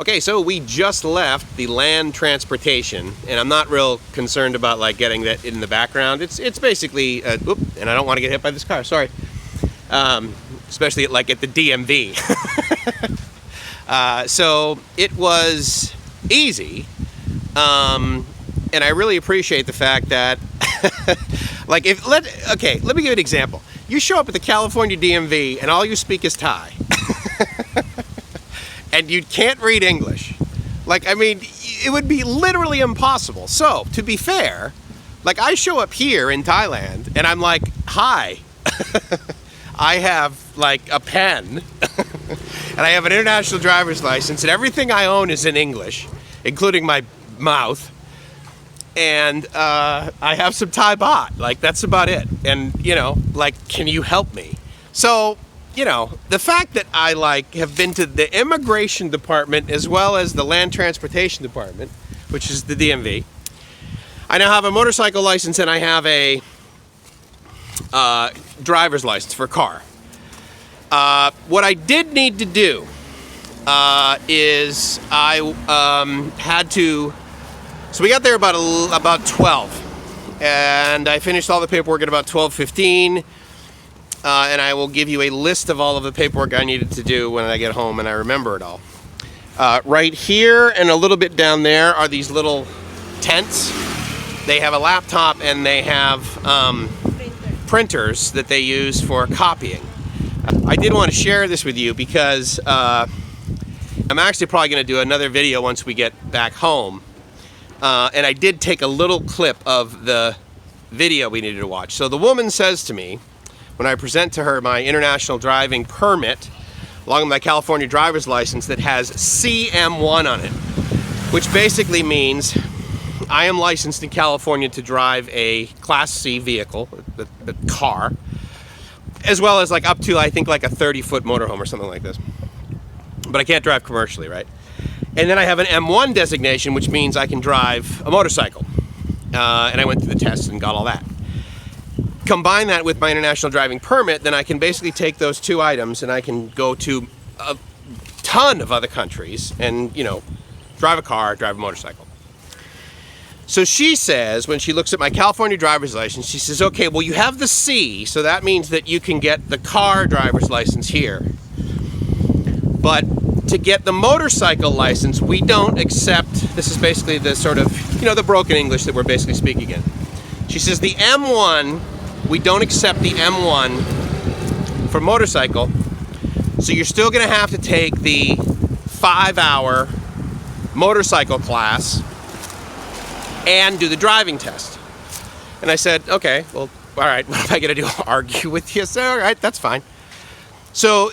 Okay, so we just left the land transportation, and I'm not real concerned about like getting that in the background. It's basically, and I don't want to get hit by this car. Sorry, especially at the DMV. So it was easy, and I really appreciate the fact that, let me give you an example. You show up at the California DMV, and all you speak is Thai. And you can't read English. It would be literally impossible. So, to be fair, I show up here in Thailand, and I'm like, hi. I have, a pen, and I have an international driver's license, and everything I own is in English, including my mouth. And I have some Thai baht. That's about it. And, can you help me? So, the fact that I have been to the immigration department as well as the land transportation department, which is the DMV. I now have a motorcycle license and I have a driver's license for a car. What I did need to do is I had to. So we got there about 12, and I finished all the paperwork at about 12:15. And I will give you a list of all of the paperwork I needed to do when I get home and I remember it all. Right here and a little bit down there are these little tents. They have a laptop and they have printers that they use for copying. I did want to share this with you because I'm actually probably going to do another video once we get back home. And I did take a little clip of the video we needed to watch. So the woman says to me, when I present to her my international driving permit, along with my California driver's license that has CM1 on it, which basically means I am licensed in California to drive a Class C vehicle, the car, as well as up to, I think, a 30-foot motorhome or something like this. But I can't drive commercially, right? And then I have an M1 designation, which means I can drive a motorcycle. And I went through the test and got all that. Combine that with my international driving permit, then I can basically take those two items and I can go to a ton of other countries and, drive a car, drive a motorcycle. So she says, when she looks at my California driver's license, she says, okay, well, you have the C, so that means that you can get the car driver's license here. But to get the motorcycle license, we don't accept, this is basically the sort of, the broken English that we're basically speaking in. She says the M1, we don't accept the M1 for motorcycle, so you're still going to have to take the 5-hour motorcycle class and do the driving test. And I said, okay, well, all right, what am I going to do? Argue with you? I said, all right, that's fine. So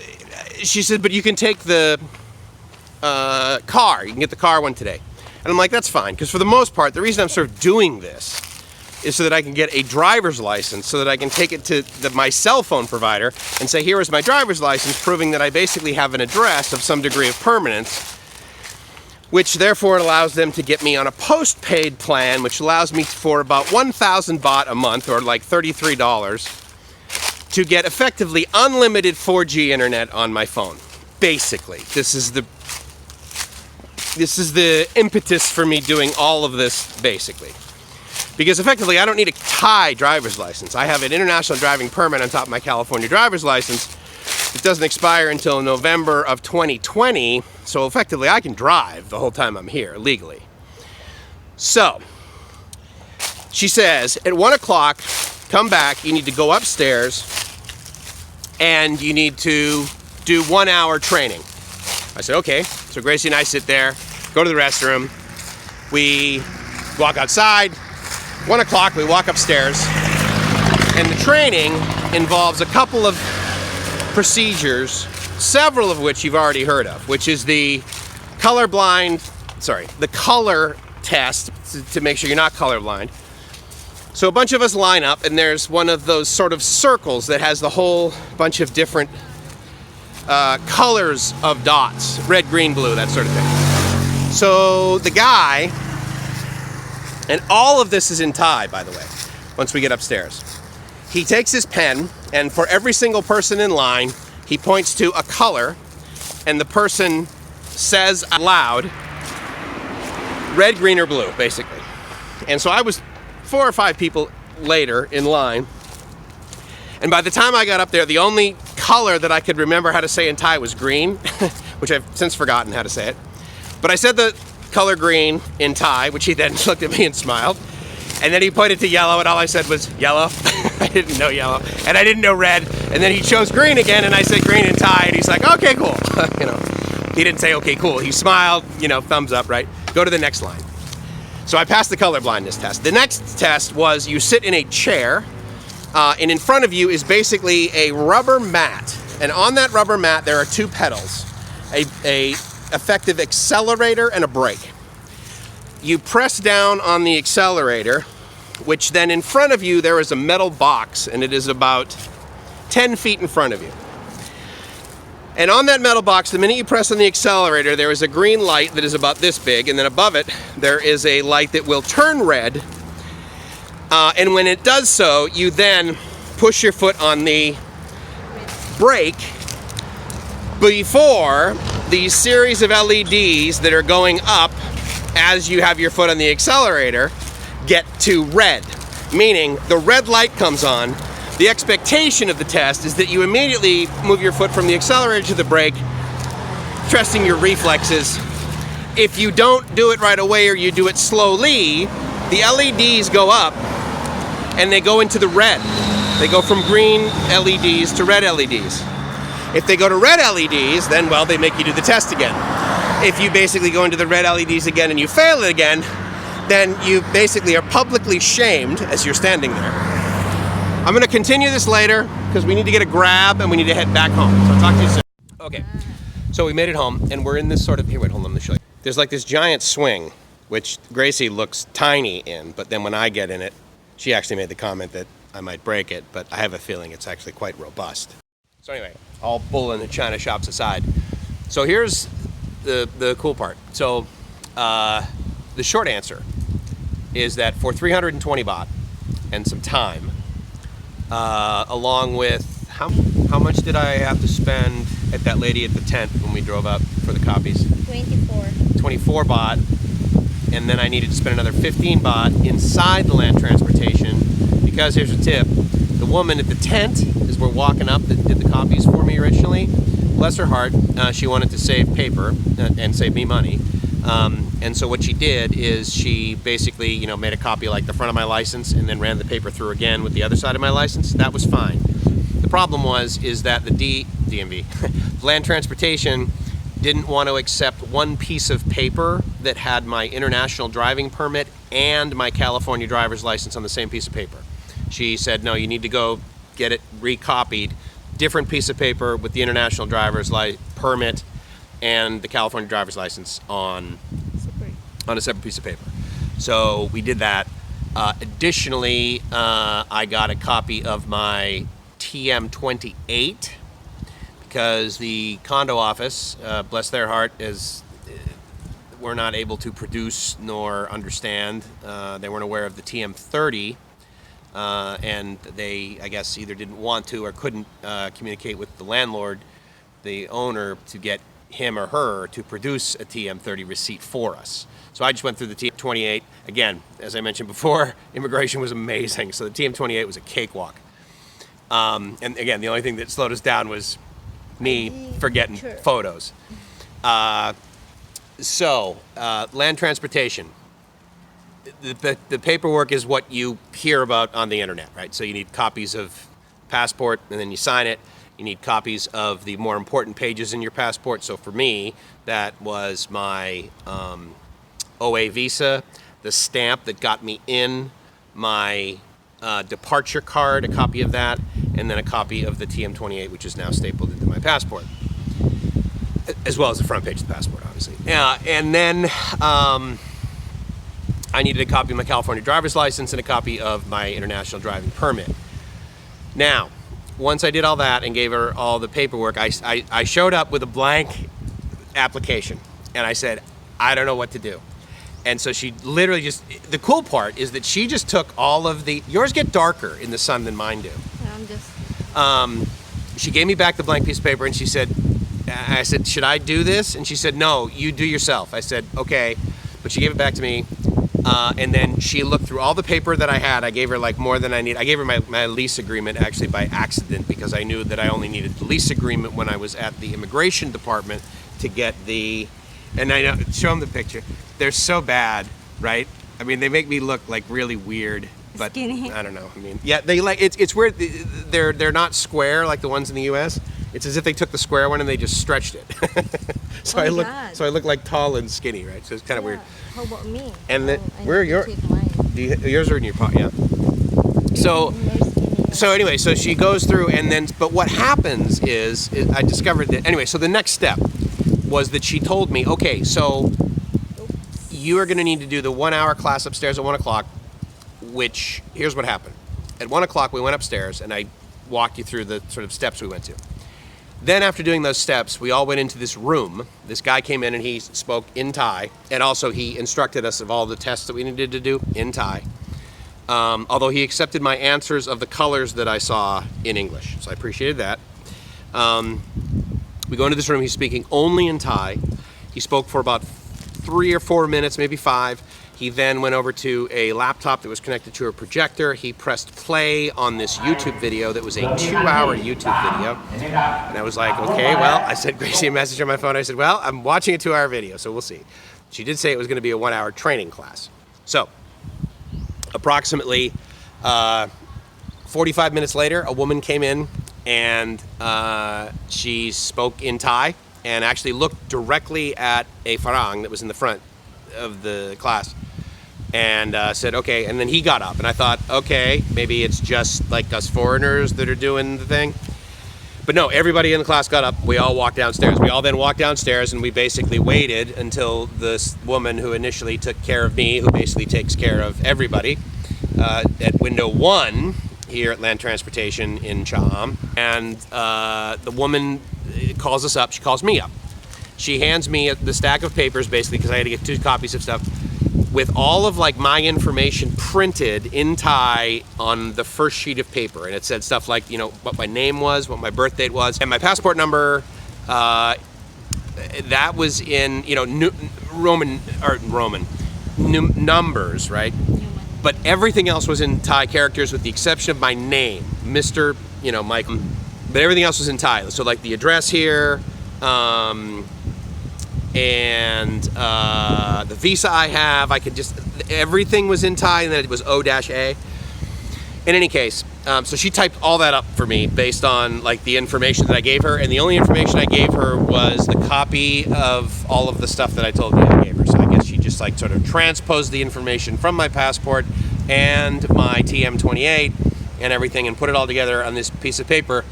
she said, but you can take the car. You can get the car one today. And I'm like, that's fine, because for the most part, the reason I'm sort of doing this is so that I can get a driver's license, so that I can take it to my cell phone provider and say, here is my driver's license, proving that I basically have an address of some degree of permanence, which therefore allows them to get me on a post-paid plan, which allows me for about 1,000 baht a month, or $33, to get effectively unlimited 4G internet on my phone. Basically, this is the impetus for me doing all of this, basically. Because effectively, I don't need a Thai driver's license. I have an international driving permit on top of my California driver's license. It doesn't expire until November of 2020, so effectively I can drive the whole time I'm here, legally. So, she says, at 1 o'clock, come back, you need to go upstairs, and you need to do 1 hour training. I said, okay. So Gracie and I sit there, go to the restroom, we walk outside. 1 o'clock, we walk upstairs, and the training involves a couple of procedures, several of which you've already heard of, which is the color test to make sure you're not colorblind. So a bunch of us line up, and there's one of those sort of circles that has the whole bunch of different colors of dots, red, green, blue, that sort of thing. So the guy, and all of this is in Thai, by the way, once we get upstairs. He takes his pen, and for every single person in line, he points to a color, and the person says aloud, red, green, or blue, basically. And so I was 4 or 5 people later in line. And by the time I got up there, the only color that I could remember how to say in Thai was green, which I've since forgotten how to say it. But I said the color green in Thai, which he then looked at me and smiled. And then he pointed to yellow, and all I said was yellow. I didn't know yellow, and I didn't know red. And then he chose green again, and I said green in Thai, and he's like, okay, cool. You know, he didn't say okay, cool. He smiled, you know, thumbs up, right? Go to the next line. So I passed the color blindness test. The next test was you sit in a chair, and in front of you is basically a rubber mat. And on that rubber mat, there are 2 pedals, a effective accelerator and a brake. You press down on the accelerator, which then in front of you there is a metal box, and it is about 10 feet in front of you. And on that metal box, the minute you press on the accelerator, there is a green light that is about this big, and then above it there is a light that will turn red. And when it does so, you then push your foot on the brake before the series of LEDs that are going up as you have your foot on the accelerator get to red, meaning the red light comes on. The expectation of the test is that you immediately move your foot from the accelerator to the brake, trusting your reflexes. If you don't do it right away or you do it slowly, the LEDs go up and they go into the red. They go from green LEDs to red LEDs. If they go to red LEDs, then, well, they make you do the test again. If you basically go into the red LEDs again and you fail it again, then you basically are publicly shamed as you're standing there. I'm going to continue this later because we need to get a grab and we need to head back home. So I'll talk to you soon. Okay, so we made it home and we're in this sort of, here, wait, hold on, let me show you. There's like this giant swing, which Gracie looks tiny in, but then when I get in it, she actually made the comment that I might break it, but I have a feeling it's actually quite robust. So anyway, all bull in the china shops aside. So here's the cool part. So the short answer is that for 320 baht and some time, along with how much did I have to spend at that lady at the tent when we drove up for the copies? 24 baht, and then I needed to spend another 15 baht inside the land transportation, because here's a tip: the woman at the tent, as we're walking up, that did the copies for me originally, bless her heart, she wanted to save paper and save me money. And so what she did is she basically, you know, made a copy like the front of my license and then ran the paper through again with the other side of my license. That was fine. The problem is that the DMV, land transportation, didn't want to accept one piece of paper that had my international driving permit and my California driver's license on the same piece of paper. She said, no, you need to go get it recopied, different piece of paper with the international driver's permit and the California driver's license on a separate piece of paper. So we did that. Additionally, I got a copy of my TM28 because the condo office, bless their heart, were not able to produce nor understand. They weren't aware of the TM30, and they, I guess, either didn't want to or couldn't communicate with the landlord, the owner, to get him or her to produce a TM30 receipt for us. So I just went through the TM28. Again, as I mentioned before, immigration was amazing. So the TM28 was a cakewalk. And again, the only thing that slowed us down was me forgetting photos. Land transportation. The paperwork is what you hear about on the internet, right? So you need copies of passport, and then you sign it. You need copies of the more important pages in your passport. So for me, that was my OA visa, the stamp that got me in, my departure card, a copy of that, and then a copy of the TM28, which is now stapled into my passport, as well as the front page of the passport, obviously. And then I needed a copy of my California driver's license and a copy of my international driving permit. Now, once I did all that and gave her all the paperwork, I showed up with a blank application, and I said, I don't know what to do. And so she literally just, the cool part is that she just took all of the, yours get darker in the sun than mine do. Yeah, she gave me back the blank piece of paper and she said, I said, should I do this? And she said, no, you do yourself. I said, okay. But she gave it back to me. And then she looked through all the paper that I had. I gave her like more than I need. I gave her my lease agreement actually by accident because I knew that I only needed the lease agreement when I was at the immigration department to get the, and I know, show them the picture. They're so bad, right? I mean, they make me look like really weird. But Skinny. I don't know. I mean, yeah, they like it's weird. They're not square like the ones in the U.S. It's as if they took the square one and they just stretched it. So I look like tall and skinny, right? So it's kind of weird. How about me? And then where are yours? Yours are in your pot, yeah. So anyway, so she goes through and then, but what happens is I discovered that anyway. So the next step was that she told me, okay, so you are going to need to do the 1 hour class upstairs at 1 o'clock. Which, here's what happened. At 1 o'clock, we went upstairs, and I walked you through the sort of steps we went to. Then after doing those steps, we all went into this room. This guy came in, and he spoke in Thai, and also he instructed us of all the tests that we needed to do in Thai. Although he accepted my answers of the colors that I saw in English, so I appreciated that. We go into this room, he's speaking only in Thai. He spoke for about 3 or 4 minutes, maybe 5. He then went over to a laptop that was connected to a projector. He pressed play on this YouTube video that was a 2-hour YouTube video. And I was like, okay, well, I sent Gracie a message on my phone. I said, well, I'm watching a 2-hour video, so we'll see. She did say it was going to be a 1-hour training class. So, approximately 45 minutes later, a woman came in and she spoke in Thai and actually looked directly at a farang that was in the front of the class. And said, okay, and then he got up, and I thought, okay, maybe it's just like us foreigners that are doing the thing. But no, everybody in the class got up. We all walked downstairs. We all then walked downstairs, and we basically waited until this woman who initially took care of me, who basically takes care of everybody, at window 1 here at Land Transportation in Chaham. And the woman calls us up. She calls me up. She hands me the stack of papers, basically, because I had to get 2 copies of stuff, with all of like my information printed in Thai on the first sheet of paper. And it said stuff like, you know, what my name was, what my birth date was, and my passport number. That was in, you know, Roman numbers, right? But everything else was in Thai characters with the exception of my name, Mr., you know, Mike. But everything else was in Thai. So like the address here, and the visa I have, I could just, everything was in Thai, and then it was O-A. In any case, so she typed all that up for me based on like the information that I gave her, and the only information I gave her was the copy of all of the stuff that I told you I gave her. So I guess she just like sort of transposed the information from my passport and my TM28 and everything and put it all together on this piece of paper,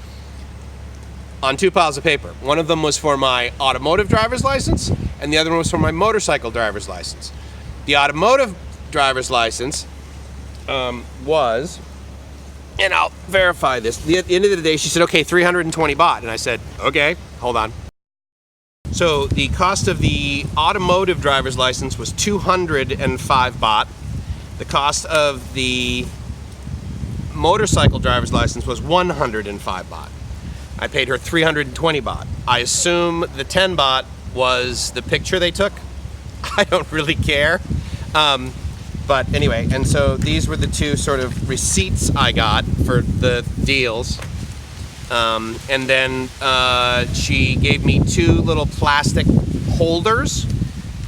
on 2 piles of paper. One of them was for my automotive driver's license, and the other one was for my motorcycle driver's license. The automotive driver's license was, and I'll verify this, at the end of the day, she said, okay, 320 baht. And I said, okay, hold on. So the cost of the automotive driver's license was 205 baht. The cost of the motorcycle driver's license was 105 baht. I paid her 320 baht. I assume the 10 baht was the picture they took. I don't really care. But anyway, and so these were the 2 sort of receipts I got for the deals. And then she gave me 2 little plastic holders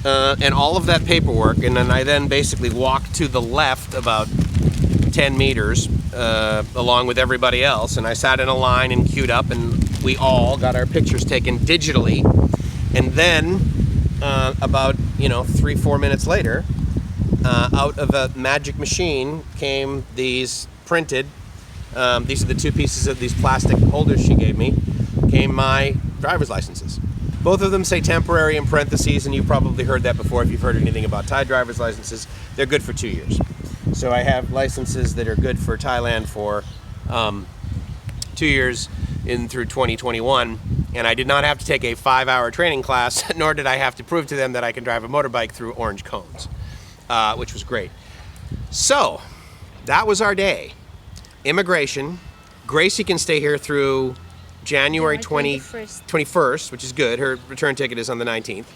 and all of that paperwork. And then I then basically walked to the left about 10 meters along with everybody else, and I sat in a line and queued up, and we all got our pictures taken digitally. And then about 3-4 minutes later, out of a magic machine came these printed, these are the 2 pieces of these plastic holders she gave me, came my driver's licenses. Both of them say temporary in parentheses, and you've probably heard that before if you've heard anything about Thai driver's licenses. They're good for 2 years. So I have licenses that are good for Thailand for 2 years in through 2021, and I did not have to take a 5-hour training class, nor did I have to prove to them that I can drive a motorbike through orange cones, which was great. So that was our day. Immigration. Gracie can stay here through January January 21st, which is good. Her return ticket is on the 19th.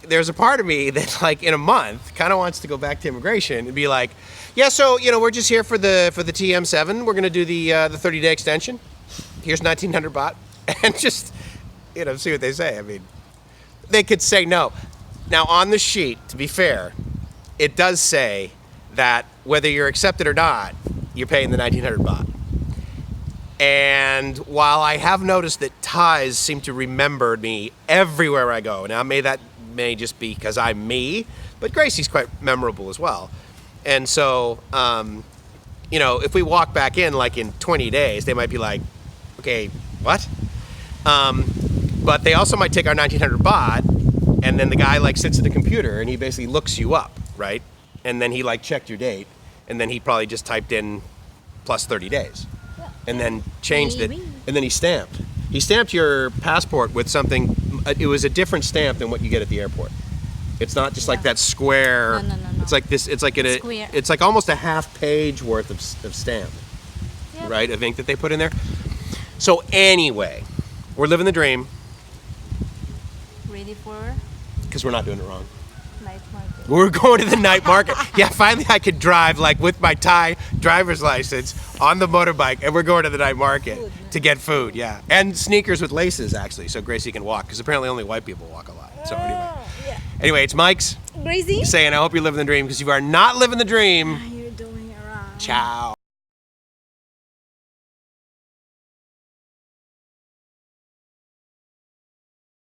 There's a part of me that, like, in a month, kind of wants to go back to immigration and be like, yeah, so, you know, we're just here for the TM7. We're going to do the 30-day extension. Here's 1,900 baht. And just, you know, see what they say. I mean, they could say no. Now, on the sheet, to be fair, it does say that whether you're accepted or not, you're paying the 1,900 baht. And while I have noticed that Thais seem to remember me everywhere I go, now that may just be because I'm me, but Gracie's quite memorable as well. And so, you know, if we walk back in like in 20 days, they might be like, okay, what? But they also might take our 1,900 baht, and then the guy like sits at the computer and he basically looks you up, right? And then he like checked your date, and then he probably just typed in plus 30 days. And then changed it, and then he stamped. He stamped your passport with something. It was a different stamp than what you get at the airport. It's not just like that square. No. It's like this. It's like it's like almost a half page worth of stamp, right? Of ink that they put in there. So anyway, we're living the dream. Ready for Because we're not doing it wrong. night market. We're going to the night market. Yeah, finally I could drive like with my Thai driver's license on the motorbike, and we're going to the night market to get food. Yeah, and sneakers with laces actually, so Gracie can walk because apparently only white people walk a lot. So anyway, it's Mike's Gracie? saying I hope you're living the dream because if you are not living the dream, You're doing it wrong. ciao.